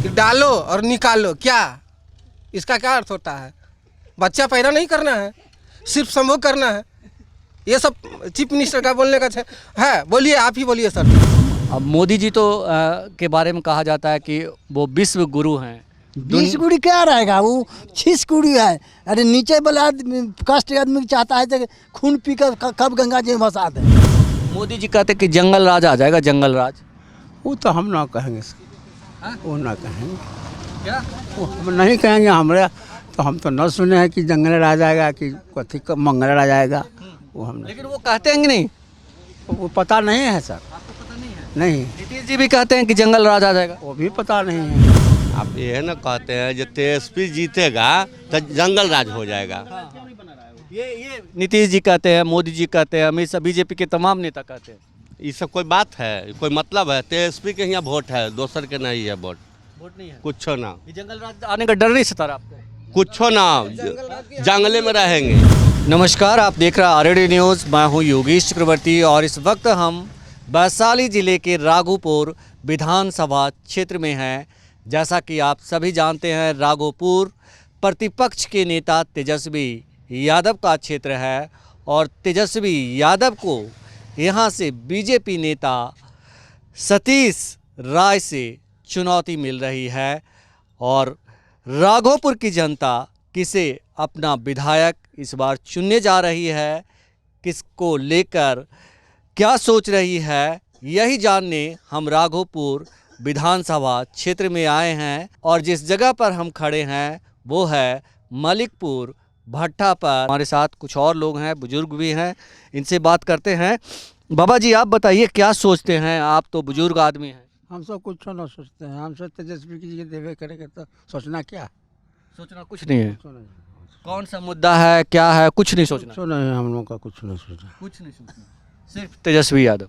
कि डालो और निकालो, क्या इसका क्या अर्थ होता है? बच्चा पैदा नहीं करना है, सिर्फ संभोग करना है। ये सब चीफ मिनिस्टर का बोलने का है। बोलिए, आप ही बोलिए सर। अब मोदी जी तो के बारे में कहा जाता है कि वो विश्व गुरु हैं। 20 गुड़ी क्या रहेगा, वो 6 गुड़ी है। अरे नीचे वाला कष्ट आदमी चाहता है तो खून पी कर कब गंगा जी में भसा दे। मोदी जी कहते कि जंगल राज आ जाएगा, जंगल राज। वो तो हम ना कहेंगे सर, हाँ? वो ना कहेंगे, क्या वो हम नहीं कहेंगे। हमारे तो हम तो न सुने हैं कि जंगल राज आएगा कि कथी मंगल राज आएगा। वो हम लेकिन वो कहते हैं कि नहीं? वो पता नहीं है सर। आपको पता नहीं है? नहीं, नीतीश जी भी कहते हैं कि जंगल राज आ जाएगा। वो भी पता नहीं है। आप ये ना कहते हैं जब तेजस्वी जीतेगा तो जंगल राज हो जाएगा। ये नीतीश जी कहते हैं, मोदी जी कहते हैं, अमित शाह, बीजेपी के तमाम नेता कहते हैं। ये सब कोई बात है, कोई मतलब है? तेजस्वी के यहाँ वोट है, दोसर के नहीं है वोट। वोट नहीं है, कुछ ना, ये जंगल राज आने का डर नहीं सता रहा आपको? कुछ ना, जंगले में रहेंगे। नमस्कार, आप देख रहे हैं आरडी न्यूज़। मैं हूं योगेश चक्रवर्ती और इस वक्त हम वैशाली ज़िले के राघोपुर विधानसभा क्षेत्र में हैं। जैसा कि आप सभी जानते हैं, राघोपुर प्रतिपक्ष के नेता तेजस्वी यादव का क्षेत्र है और तेजस्वी यादव को यहाँ से बीजेपी नेता सतीश राय से चुनौती मिल रही है और राघोपुर की जनता किसे अपना विधायक इस बार चुनने जा रही है, किसको लेकर क्या सोच रही है, यही जानने हम राघोपुर विधानसभा क्षेत्र में आए हैं। और जिस जगह पर हम खड़े हैं वो है मलिकपुर भट्टा पर। हमारे साथ कुछ और लोग हैं, बुजुर्ग भी हैं, इनसे बात करते हैं। बाबा जी, आप बताइए क्या सोचते हैं? आप तो बुजुर्ग आदमी हैं। हम सब कुछ ना सोचते हैं, हम सब तेजस्वी की जी देवे करेंगे तो सोचना क्या? सोचना कुछ नहीं है। कुछ नहीं, कौन सा मुद्दा है, क्या है, कुछ नहीं सोचना। कुछ नहीं, हम लोग का कुछ नहीं सोचना। कुछ नहीं सोचना, सिर्फ तेजस्वी यादव।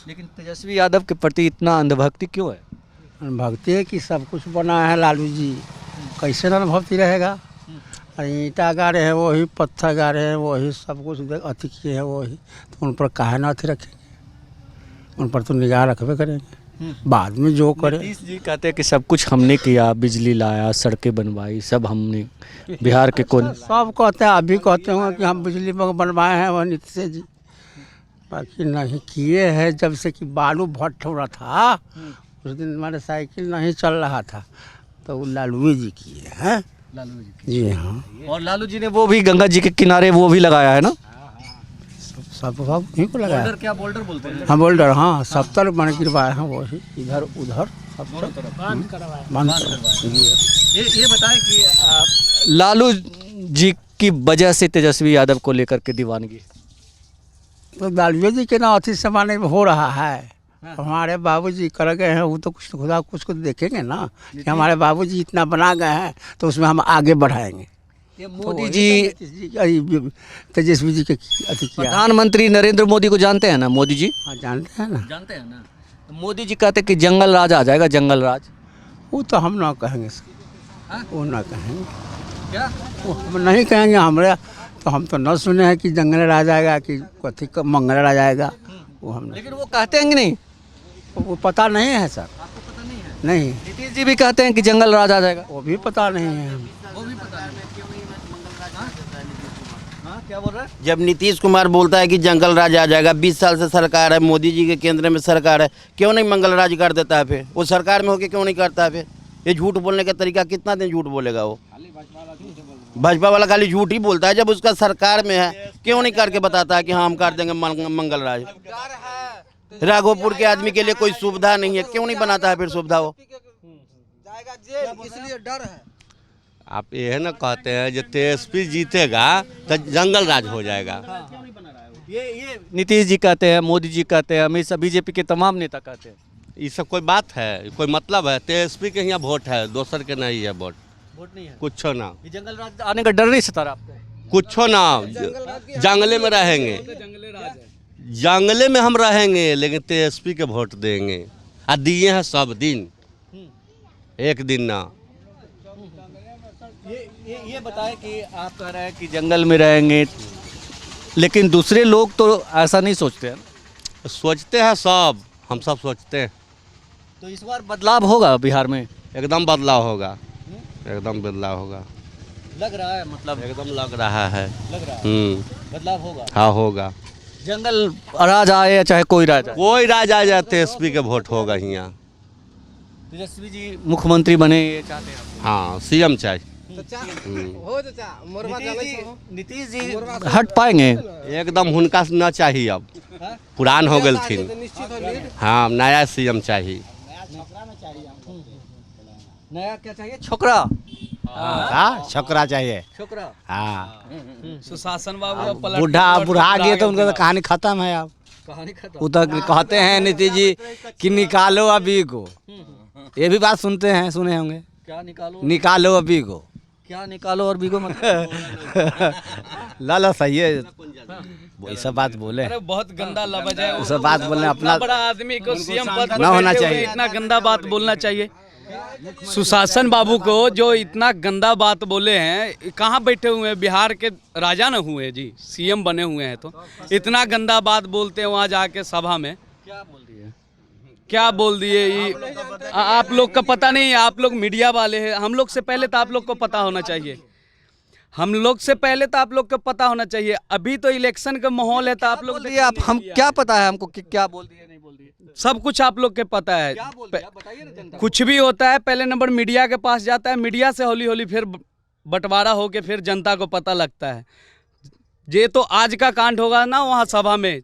लेकिन तेजस्वी यादव के प्रति इतना अंधभक्ति क्यों है? भक्ति है कि सब कुछ बना है लालू जी, कैसे ना भक्ति रहेगा? ईंटा गाड़े हैं वही, पत्थर गाड़े हैं वही, सब कुछ अति किए हैं वही, तो उन पर काहे ना अति रखेंगे? उन पर तो निगाह रखबे करेंगे, बाद में जो करे। नीतीश जी कहते हैं कि सब कुछ हमने किया, बिजली लाया, सड़कें बनवाई, सब हमने बिहार के कोने। सब कहते हैं, अभी कहते होंगे कि हम बिजली बनवाए हैं वह नीतीश जी, बाकी नहीं किए हैं। जब से कि बालू भट्ट हो रहा था उस दिन हमारे साइकिल नहीं चल रहा था तो वो लालू जी किए हैं। लालू जी हाँ, और लालू जी ने वो भी गंगा जी के किनारे वो भी लगाया है ना? सब उन्हीं को लगाया। बोल्डर, क्या बोल्डर बोलते हैं? हाँ बोल्डर, हाँ, सब तरफ बन गिरवाए हैं वही, इधर उधर सब बंद करवाए। ये बताएं कि लालू जी की वजह से तेजस्वी यादव को लेकर के दीवानगी। तो लालू जी के ना अति जमाने में हो रहा है। हमारे बाबूजी कर गए हैं, वो तो कुछ खुदा कुछ देखेंगे ना कि हमारे बाबूजी इतना बना गए हैं तो उसमें हम आगे बढ़ाएंगे। ये तो मोदी जी, तेजस्वी जी के अति किया। प्रधानमंत्री नरेंद्र मोदी को जानते हैं ना? मोदी जी हाँ जानते हैं ना। जानते हैं ना? तो मोदी जी कहते कि जंगल राज आ जाएगा, जंगल राज। वो तो हम ना कहेंगे सर, हाँ? वो ना कहेंगे, क्या वो हम नहीं कहेंगे। हमारे तो हम तो न सुने हैं कि जंगल राज आएगा कि कथी मंगल राज आएगा। वो हम लेकिन वो कहते हैं कि नहीं? वो पता नहीं है सर। आपको पता नहीं है? नहीं, नीतीश जी भी कहते हैं कि जंगल राज आ जाएगा। वो भी पता नहीं है। वो भी पता नहीं। हाँ, क्या बोल रहा है? जब नीतीश कुमार बोलता है कि जंगल राज आ जाएगा, 20 साल से सरकार है, मोदी जी के केंद्र में सरकार है, क्यों नहीं मंगल राज कर देता है? फिर वो सरकार में होके क्यों नहीं करता है? फिर ये झूठ बोलने का तरीका, कितना दिन झूठ बोलेगा वो? भाजपा वाला खाली झूठ ही बोलता है। जब उसका सरकार में है क्यों नहीं करके बताता है कि हाँ हम कर देंगे मंगल राज? राघोपुर के आदमी के लिए कोई सुविधा नहीं है, क्यों नहीं बनाता है फिर सुविधा वो? जाएगा जेल, इसलिए डर है। आप ये ना कहते हैं जब तेजस्वी जीतेगा तो जंगल राज हो जाएगा। ये नीतीश जी कहते हैं, मोदी जी कहते हैं, अमित शाह, बीजेपी के तमाम नेता कहते हैं। ये सब कोई बात है, कोई मतलब है? तेजस्वी के यहाँ वोट है, दोसर के नहीं है वोट। वोट नहीं है, कुछ ना, ये जंगल राज आने का डर नहीं सता रहा आपको? कुछ ना, जंगले में रहेंगे, जंगले में हम रहेंगे, लेकिन तेजस्वी के वोट देंगे। और दिए हैं सब दिन, एक दिन ना। ये बताएं कि आप कह रहे हैं कि जंगल में रहेंगे, लेकिन दूसरे लोग तो ऐसा नहीं सोचते हैं। सोचते हैं सब, हम सब सोचते हैं। तो इस बार बदलाव होगा बिहार में? एकदम बदलाव होगा, एकदम बदलाव होगा, लग रहा है, मतलब एकदम लग रहा है। लग रहा है बदलाव होगा। हाँ होगा। जंगल राज आए या चाहे कोई राज आए, कोई राजा जाते एसपी के वोट होगा यहाँ। तेजस्वी जी मुख्यमंत्री बने ये चाहते हैं। हाँ सीएम चाहिए। हो चाचा मोरवा जाने से हो। नीतीश जी हट पाएंगे? एकदम हुनका से न चाहिए, अब पुरान हो गए थी। निश्चित हो लीड। हाँ नया सीएम चाहिए। नया क्या चाहिए? छोकरा। हाँ छोकरा चाहिए। छोकरा। हाँ सुशासन बाबू बुढ़ा गए तो उनका तो कहानी खत्म है। अब कहानी खत्म। वो तो कहते हैं नीतीश जी कि निकालो अभी को, ये भी बात सुनते हैं, सुने होंगे। क्या निकालो? निकालो अभी को, क्या निकालो और बीगो मतलब? ला सही है, ये सब बात बोले। अरे बहुत गंदा लफ्ज है। वो सब बात बोलने अपना बड़ा आदमी को सीएम पद पर ना होना बैठे हुए चाहिए। इतना गंदा बात बोलना चाहिए। सुशासन बाबू को जो इतना गंदा बात बोले हैं, कहाँ बैठे हुए हैं? बिहार के राजा न हुए जी, सीएम बने हुए हैं तो इतना गंदा बात बोलते हैं वहाँ जाके सभा में। क्या बोल दिए? क्या बोल दिए आप लोग का पता नहीं है, आप लोग मीडिया वाले हैं। हम लोग से पहले तो आप लोग को पता होना चाहिए, हम लोग से पहले तो आप लोग को पता होना चाहिए। अभी तो इलेक्शन का माहौल है तो आप लोग बोलिए, आप हम क्या पता है हमको कि क्या बोल दिए नहीं बोल दिए? सब कुछ आप लोग के पता है। क्या बोल दिया बताइए ना जनता को। कुछ भी होता है पहले नंबर मीडिया के पास जाता है, मीडिया से हौली हौली फिर बंटवारा होके फिर जनता को पता लगता है। ये तो आज का कांड होगा ना वहाँ सभा में,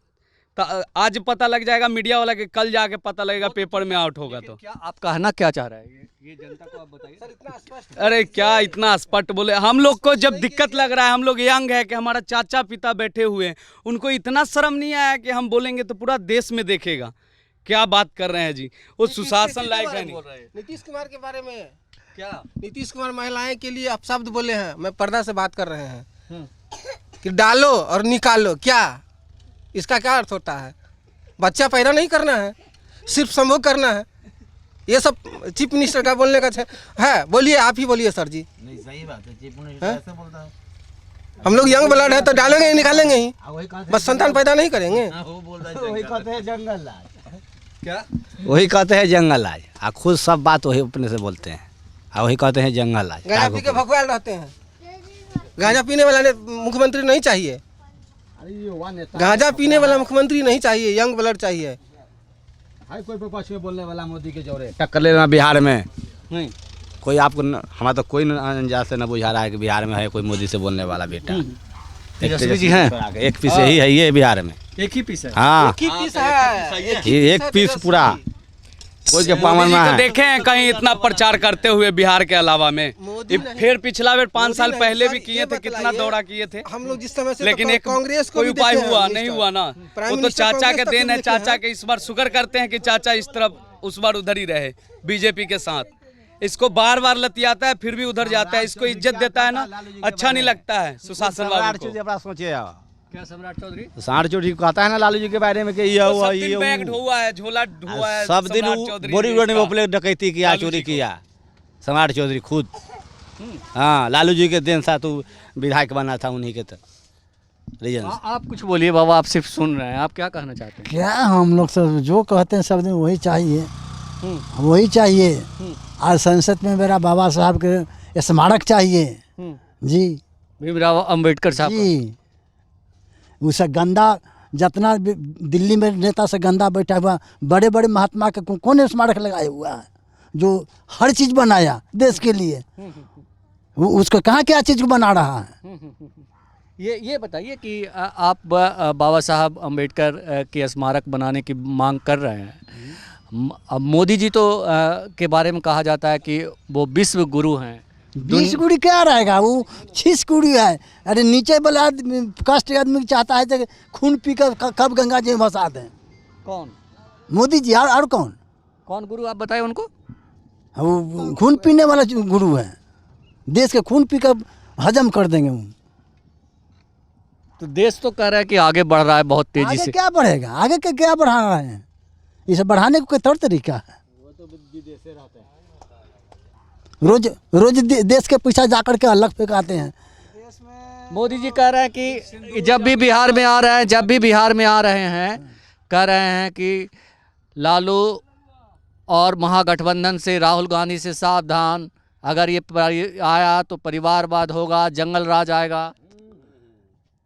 तो आज पता लग जाएगा मीडिया वाला के, कल जाके पता लगेगा पेपर में आउट होगा तो। क्या आप कहना क्या चाह रहे हैं ये जनता को आप बताइए। अरे क्या इतना स्पष्ट बोले? हम लोग को जब दिक्कत लग रहा है, हम लोग यंग है कि हमारा चाचा पिता बैठे हुए हैं, उनको इतना शर्म नहीं आया कि हम बोलेंगे तो पूरा देश में देखेगा। क्या बात कर रहे हैं जी, वो सुशासन लायक है नहीं। नीतीश कुमार के बारे में क्या नीतीश कुमार महिलाएं के लिए आप शब्द बोले हैं, मैं पर्दा से बात कर रहे हैं कि डालो और निकालो, क्या इसका क्या अर्थ होता है? बच्चा पैदा नहीं करना है, सिर्फ संभोग करना है। ये सब चीफ मिनिस्टर का बोलने का है। बोलिए, आप ही बोलिए सर जी। नहीं सही बात है, चीफ मिनिस्टर ऐसे बोलता है। हम लोग यंग ब्लड है तो डालेंगे ही निकालेंगे ही, बस संतान पैदा नहीं करेंगे। वही कहते हैं जंगल राज। क्या वही कहते हैं जंगल राज, आ खुद सब बात वही अपने से बोलते हैं, आ वही कहते हैं जंगल राज। गांजा पी के भगवान रहते हैं। गांजा पीने वाला मुख्यमंत्री नहीं चाहिए, गांजा पीने वाला मुख्यमंत्री नहीं चाहिए, यंग ब्लड चाहिए। कोई पक्ष में बोलने वाला मोदी के जोरे टक्कर लेना बिहार में नहीं कोई। आपको हमारा तो कोई अंदाज से न बुझा रहा है कि बिहार में है कोई मोदी से बोलने वाला बेटा। तेजस्वी जी हैं, एक पीस ही है ये बिहार में। एक ही पीस है। हाँ एक ही पीस है, ये एक पीस पूरा कोई के पावन में तो है। देखे हैं कहीं इतना प्रचार करते हुए बिहार के अलावा में? मोदी ये नहीं। फिर पिछला बार 5 साल मोदी पहले नहीं, भी सर, किए ये थे, कितना बतलाइए, दौरा किए थे। हम लोग जिस समय से लेकिन तो एक कांग्रेस को कोई भी उपाय देखे हैं हुआ मिनिस्टर। नहीं हुआ ना। प्राइम वो तो मिनिस्टर चाचा कांग्रेस के तक देन है, देखे हैं। चाचा के इस बार शुक्र करते हैं कि चाचा इस तरफ उस बार उधर ही रहे बीजेपी के साथ। इसको बार बार लतियाता है फिर भी उधर जाता है, इसको इज्जत देता है ना, अच्छा नहीं लगता है सुशासन बाबू को। सोचे क्या सम्राट चौधरी? साठ चोटी कहता है ना लालू जी के बारे में कि ये हुआ सब ये दिन बैग हुआ। ढोआ है, झोला ढोआ है। सब दिन सम्राट चौधरी बोरी जी रोड में का। उपले डकैती किया, लालू चोरी जी को। किया सम्राट चौधरी खुद। हाँ लालू जी के दिन सा तू विधायक बना था उन्हीं के रीजन। आप कुछ बोलिए बाबा, आप सिर्फ सुन रहे हैं, आप क्या कहना चाहते हैं? क्या हम लोग सब जो कहते हैं सब दिन वही चाहिए, वही चाहिए। आज संसद में मेरा बाबा साहब के स्मारक चाहिए जी। भीमराव अंबेडकर साहब। जी उसे गंदा जितना भी दिल्ली में नेता से गंदा बैठा हुआ, बड़े बड़े महात्मा के कौन स्मारक लगाया हुआ है जो हर चीज़ बनाया देश के लिए? वो उसको कहाँ क्या चीज़ को बना रहा है? ये बताइए कि आप बाबा साहब अंबेडकर के स्मारक बनाने की मांग कर रहे हैं। अब मोदी जी तो के बारे में कहा जाता है कि वो विश्व गुरु हैं। 20 गुड़ी क्या रहेगा, वो 6 गुड़ी है। अरे नीचे वाला कास्ट आदमी चाहता है कि खून पी कर कब गंगा जी में भसा दें। कौन मोदी जी और कौन? कौन गुरु आप बताएं उनको? वो खून पीने वाला गुरु है, देश के खून पी कर हजम कर देंगे वो। तो देश तो कह रहा है कि आगे बढ़ रहा है बहुत तेजी आगे से। क्या बढ़ेगा? आगे के क्या बढ़ा रहे हैं? इसे बढ़ाने को कोई तौर तरीका है? रोज रोज देश के पीछे जाकर के अलग फेंकाते हैं। मोदी जी कह रहे हैं कि जब भी बिहार में आ रहे हैं, कह रहे हैं कि लालू और महागठबंधन से राहुल गांधी से सावधान, अगर ये आया तो परिवारवाद होगा, जंगल राज आएगा।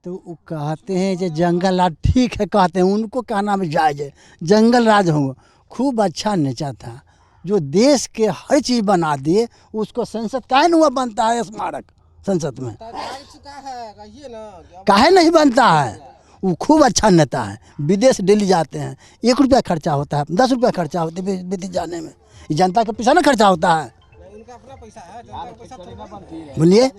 तो वो कहते हैं जो जंगल राज ठीक है, कहते हैं उनको कहना में जायज़ है, जंगल राज होगा। खूब अच्छा नेता था जो देश के हर चीज़ बना दिए, उसको संसद काहे नहीं हुआ बनता है स्मारक संसद में, काहे नहीं बनता है। वो खूब अच्छा नेता है, विदेश डेली जाते हैं, 1 रुपया खर्चा होता है, 10 रुपया खर्चा होता है विदेश जाने में, ये जनता का पैसा ना खर्चा होता है। बोलिए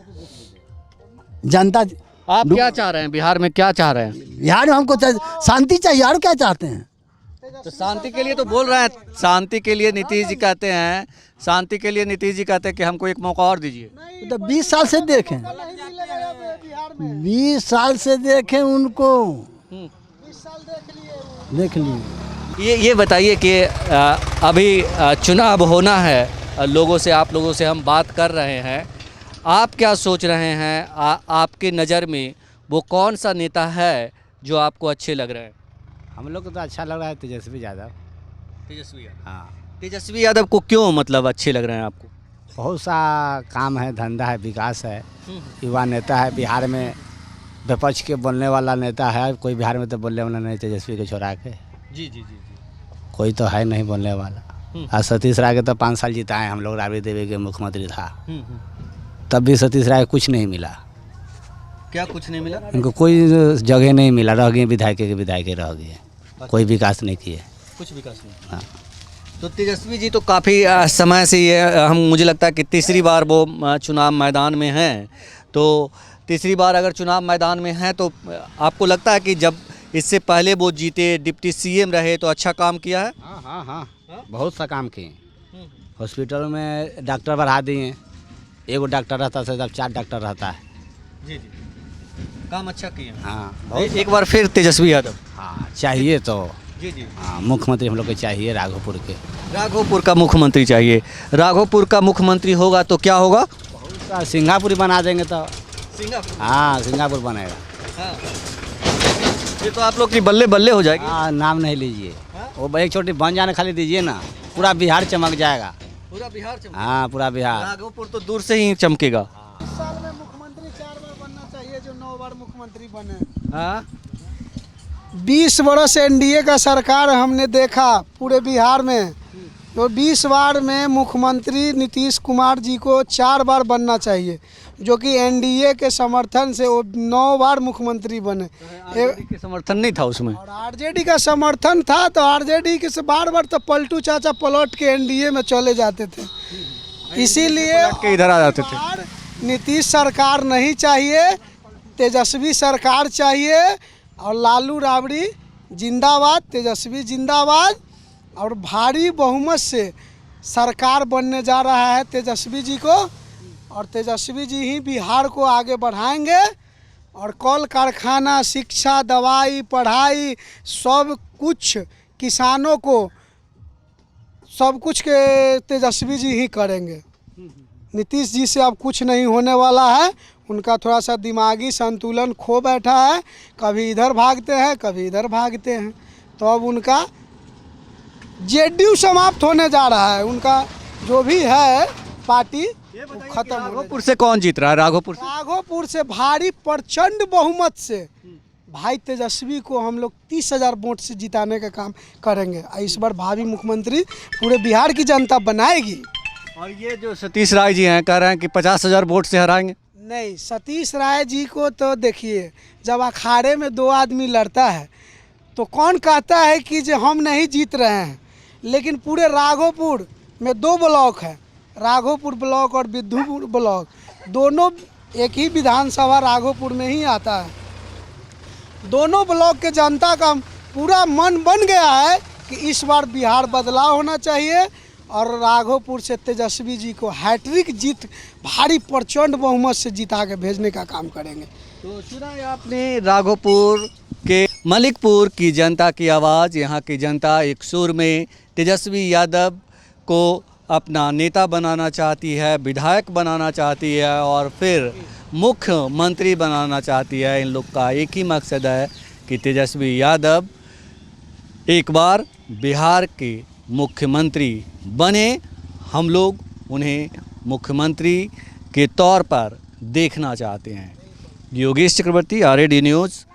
जनता, आप क्या चाह रहे हैं बिहार में, क्या चाह रहे हैं? बिहार में हमको शांति चाहिए, और क्या चाहते हैं? तो शांति के लिए तो बोल रहे हैं, शांति के लिए नीतीश जी कहते हैं, शांति के लिए नीतीश जी कहते हैं कि हमको एक मौका और दीजिए। तो 20 साल से देखें, 20 साल से देखें उनको, देख लिए। ये बताइए कि अभी चुनाव होना है, लोगों से, आप लोगों से हम बात कर रहे हैं, आप क्या सोच रहे हैं? आपकी नज़र में वो कौन सा नेता है जो आपको अच्छे लग रहे हैं? हम लोग को तो अच्छा लग रहा है तेजस्वी यादव। तेजस्वी यादव। हाँ, तेजस्वी यादव को क्यों मतलब अच्छे लग रहे हैं आपको? बहुत सा काम है, धंधा है, विकास है, युवा नेता है। बिहार में विपक्ष के बोलने वाला नेता है कोई? बिहार में तो बोलने वाला नहीं, तेजस्वी को छोड़ा के। जी जी जी कोई तो है नहीं बोलने वाला। और सतीश राय के तो 5 साल जिताए हम लोग, राबड़ी देवी के मुख्यमंत्री था, तब भी सतीश राय कुछ नहीं मिला। क्या कुछ नहीं मिला? उनको कोई जगह नहीं मिला, रह गए विधायक के विधायक रह गए, कोई विकास नहीं किए। कुछ विकास नहीं। हाँ। तो तेजस्वी जी तो काफ़ी समय से ये मुझे लगता है कि तीसरी बार वो चुनाव मैदान में हैं, तो तीसरी बार अगर चुनाव मैदान में हैं तो आपको लगता है कि जब इससे पहले वो जीते, डिप्टी सीएम रहे, तो अच्छा काम किया है? हाँ हाँ हाँ, बहुत सा काम किए। हॉस्पिटल में डॉक्टर बढ़ा दिए, 1 डॉक्टर रहता था, अब 4 डॉक्टर रहता है। जी जी, काम अच्छा किए। हाँ, एक बार फिर तेजस्वी यादव। हाँ चाहिए तो। जी जी, हाँ, मुख्यमंत्री हम लोग को चाहिए राघोपुर के। राघोपुर का मुख्यमंत्री चाहिए। राघोपुर का मुख्यमंत्री होगा तो क्या होगा? सिंगापुर बना देंगे तो। सिंगापुर। हाँ, सिंगापुर बनेगा। हाँ। ये तो आप लोग की बल्ले बल्ले हो जाएगी। हाँ, नाम नहीं लीजिए, वो एक छोटी बन जाने खाली दीजिए ना, पूरा बिहार चमक जाएगा। पूरा बिहार चमकेगा। हाँ, पूरा बिहार। राघोपुर तो दूर से ही चमकेगा। इस साल में मुख्यमंत्री 4 बार बनना चाहिए, जो 9 बार मुख्यमंत्री बने। हाँ, 20 वर्ष एनडीए का सरकार हमने देखा पूरे बिहार में, तो 20 बार में मुख्यमंत्री नीतीश कुमार जी को 4 बार बनना चाहिए, जो कि एनडीए के समर्थन से वो 9 बार मुख्यमंत्री बने। आरजेडी के समर्थन नहीं था उसमें। और आरजेडी का समर्थन था, तो आरजेडी के से बार बार तो पलटू चाचा पलट के एनडीए में चले जाते थे, इसीलिए के इधर आ जाते थे। नीतीश सरकार नहीं चाहिए, तेजस्वी सरकार चाहिए। और लालू राबड़ी जिंदाबाद, तेजस्वी जिंदाबाद। और भारी बहुमत से सरकार बनने जा रहा है तेजस्वी जी को, और तेजस्वी जी ही बिहार को आगे बढ़ाएंगे। और कल कारखाना, शिक्षा, दवाई, पढ़ाई, सब कुछ किसानों को, सब कुछ के तेजस्वी जी ही करेंगे। नीतीश जी से अब कुछ नहीं होने वाला है, उनका थोड़ा सा दिमागी संतुलन खो बैठा है, कभी इधर भागते हैं, कभी इधर भागते हैं, तो अब उनका जेडीयू समाप्त होने जा रहा है, उनका जो भी है पार्टी खत्म। राघोपुर से कौन जीत रहा है? राघोपुर से भारी प्रचंड बहुमत से भाई तेजस्वी को हम लोग 30,000 वोट से जिताने का काम करेंगे। इस बार भावी मुख्यमंत्री पूरे बिहार की जनता बनाएगी। और ये जो सतीश राय जी हैं, कह रहे हैं कि 50,000 वोट से हराएंगे। नहीं, सतीश राय जी को तो देखिए, जब अखाड़े में 2 आदमी लड़ता है तो कौन कहता है कि जो हम नहीं जीत रहे हैं। लेकिन पूरे राघोपुर में 2 ब्लॉक है, राघोपुर ब्लॉक और बिद्धुपुर ब्लॉक, दोनों एक ही विधानसभा राघोपुर में ही आता है। दोनों ब्लॉक के जनता का पूरा मन बन गया है कि इस बार बिहार बदलाव होना चाहिए, और राघोपुर से तेजस्वी जी को हैट्रिक जीत भारी प्रचंड बहुमत से जिता के भेजने का काम करेंगे। तो सुना है आपने राघोपुर के मलिकपुर की जनता की आवाज़। यहाँ की जनता एक सुर में तेजस्वी यादव को अपना नेता बनाना चाहती है, विधायक बनाना चाहती है और फिर मुख्यमंत्री बनाना चाहती है। इन लोग का एक ही मकसद है कि तेजस्वी यादव एक बार बिहार के मुख्यमंत्री बने। हम लोग उन्हें मुख्यमंत्री के तौर पर देखना चाहते हैं। योगेश चक्रवर्ती, RAD न्यूज़,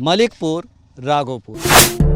मलिकपुर, राघोपुर।